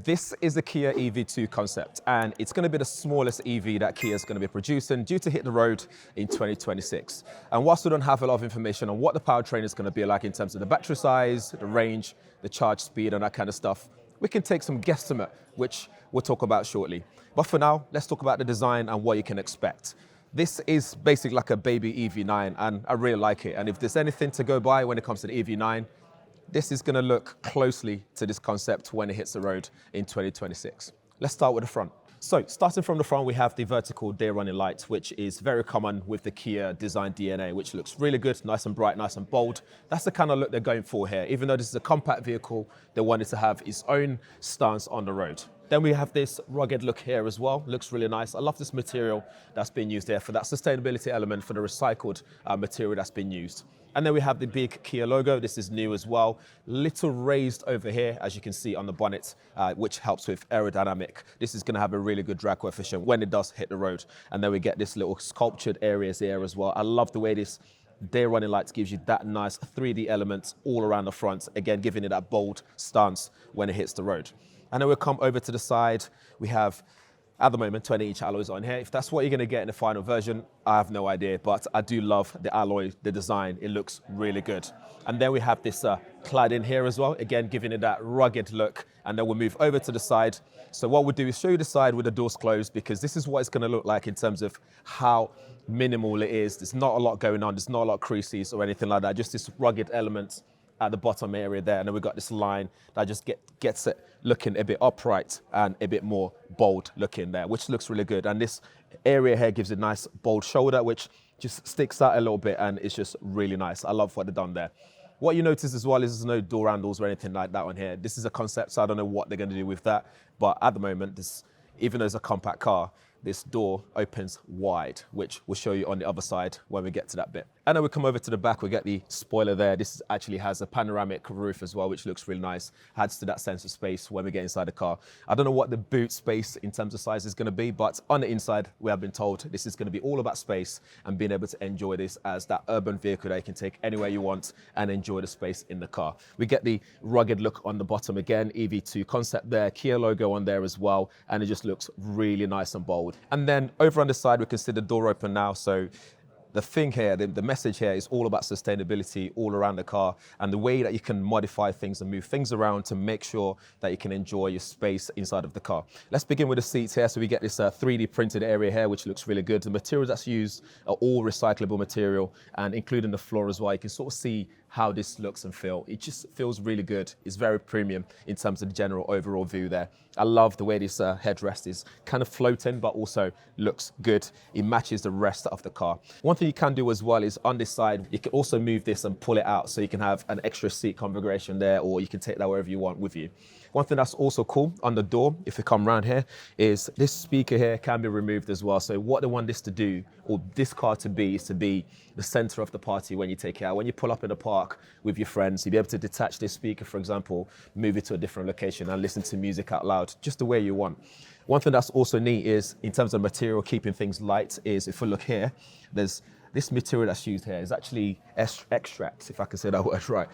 This is the Kia EV2 concept, and it's going to be the smallest EV that Kia is going to be producing, due to hit the road in 2026. And whilst we don't have a lot of information on what the powertrain is going to be like in terms of the battery size, the range, the charge speed, and that kind of stuff, we can take some guesstimate, which we'll talk about shortly. But for now, let's talk about the design and what you can expect. This is basically like a baby EV9, and I really like it. And if there's anything to go by when it comes to the EV9, this is going to look closely to this concept when it hits the road in 2026. Let's start with the front. So starting from the front, we have the vertical day running light, which is very common with the Kia design DNA, which looks really good, nice and bright, nice and bold. That's the kind of look they're going for here. Even though this is a compact vehicle, they wanted to have its own stance on the road. Then we have this rugged look here as well. Looks really nice. I love this material that's been used there for that sustainability element, for the recycled material that's been used. And then we have the big Kia logo. This is new as well. Little raised over here, as you can see on the bonnet, which helps with aerodynamic. This is going to have a really good drag coefficient when it does hit the road. And then we get this little sculptured areas here as well. I love the way this day running lights gives you that nice 3D element all around the front, again giving it that bold stance when it hits the road. And then we'll come over to the side. We have, at the moment, 20-inch alloys on here. If that's what you're going to get in the final version, I have no idea, but I do love the alloy, the design. It looks really good. And then we have this clad in here as well, again giving it that rugged look. And then we'll move over to the side. So what we'll do is show you the side with the doors closed, because this is what it's going to look like in terms of how minimal it is. There's not a lot going on. There's not a lot of creases or anything like that. Just this rugged element at the bottom area there, and then we've got this line that just gets it looking a bit upright and a bit more bold looking there, which looks really good. And this area here gives a nice bold shoulder, which just sticks out a little bit, and it's just really nice. I love what they've done there. What you notice as well is there's no door handles or anything like that on here. This is a concept, so I don't know what they're going to do with that. But at the moment, this, even though it's a compact car, this door opens wide, which we'll show you on the other side when we get to that bit. And then we come over to the back, we get the spoiler there. This actually has a panoramic roof as well, which looks really nice. Adds to that sense of space when we get inside the car. I don't know what the boot space in terms of size is going to be, but on the inside, we have been told this is going to be all about space and being able to enjoy this as that urban vehicle that you can take anywhere you want and enjoy the space in the car. We get the rugged look on the bottom again, EV2 concept there, Kia logo on there as well, and it just looks really nice and bold. And then over on the side, we can see the door open now. So the thing here, the message here is all about sustainability all around the car, and the way that you can modify things and move things around to make sure that you can enjoy your space inside of the car. Let's begin with the seats here. So we get this 3D printed area here, which looks really good. The materials that's used are all recyclable material, and including the floor as well. You can sort of see how this looks and feel. It just feels really good. It's very premium in terms of the general overall view there. I love the way this headrest is kind of floating, but also looks good. It matches the rest of the car. One thing you can do as well is on this side, you can also move this and pull it out, so you can have an extra seat configuration there, or you can take that wherever you want with you. One thing that's also cool on the door, if you come around here, is this speaker here can be removed as well. So what they want this to do, or this car to be, is to be the center of the party when you take it out. When you pull up in the park with your friends, you'll be able to detach this speaker, for example, move it to a different location and listen to music out loud, just the way you want. One thing that's also neat is, in terms of material, keeping things light, is if we look here, there's this material that's used here is actually extract, if I can say that word right,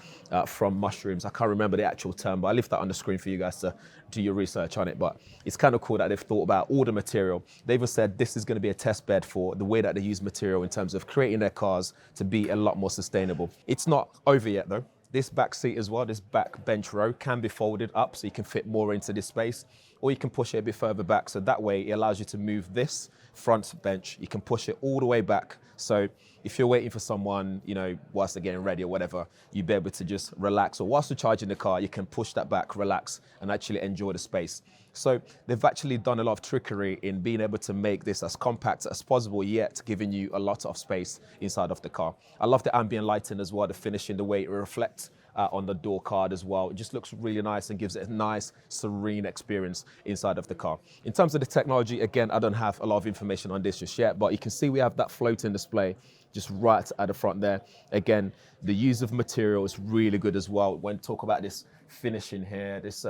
from mushrooms. I can't remember the actual term, but I leave that on the screen for you guys to do your research on it. But it's kind of cool that they've thought about all the material. They even said this is going to be a test bed for the way that they use material in terms of creating their cars to be a lot more sustainable. It's not over yet though. This back seat as well, this back bench row, can be folded up so you can fit more into this space, or you can push it a bit further back. So that way it allows you to move this front bench. You can push it all the way back. So if you're waiting for someone, you know, whilst they're getting ready or whatever, you'll be able to just relax. Or whilst you're charging the car, you can push that back, relax, and actually enjoy the space. So they've actually done a lot of trickery in being able to make this as compact as possible, yet giving you a lot of space inside of the car. I love the ambient lighting as well, the finishing, the way it reflects on the door card as well. It just looks really nice and gives it a nice, serene experience inside of the car. In terms of the technology, again, I don't have a lot of information on this just yet, but you can see we have that floating display just right at the front there. Again, the use of material is really good as well. When talk about this finishing here, this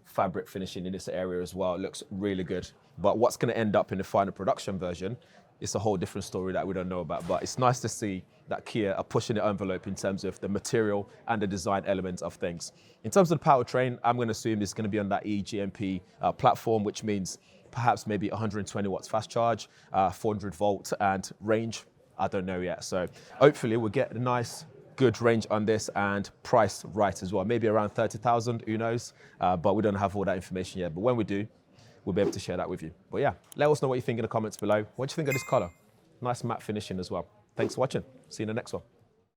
fabric finishing in this area as well. It looks really good. But what's going to end up in the final production version, it's a whole different story that we don't know about. But it's nice to see that Kia are pushing the envelope in terms of the material and the design elements of things. In terms of the powertrain, I'm going to assume it's going to be on that eGMP platform, which means perhaps maybe 120 watts fast charge, 400 volt, and range, I don't know yet. So hopefully we'll get a nice, good range on this and price right as well. Maybe around 30,000, who knows? But we don't have all that information yet. But when we do, we'll be able to share that with you. But yeah, let us know what you think in the comments below. What do you think of this color? Nice matte finishing as well. Thanks for watching. See you in the next one.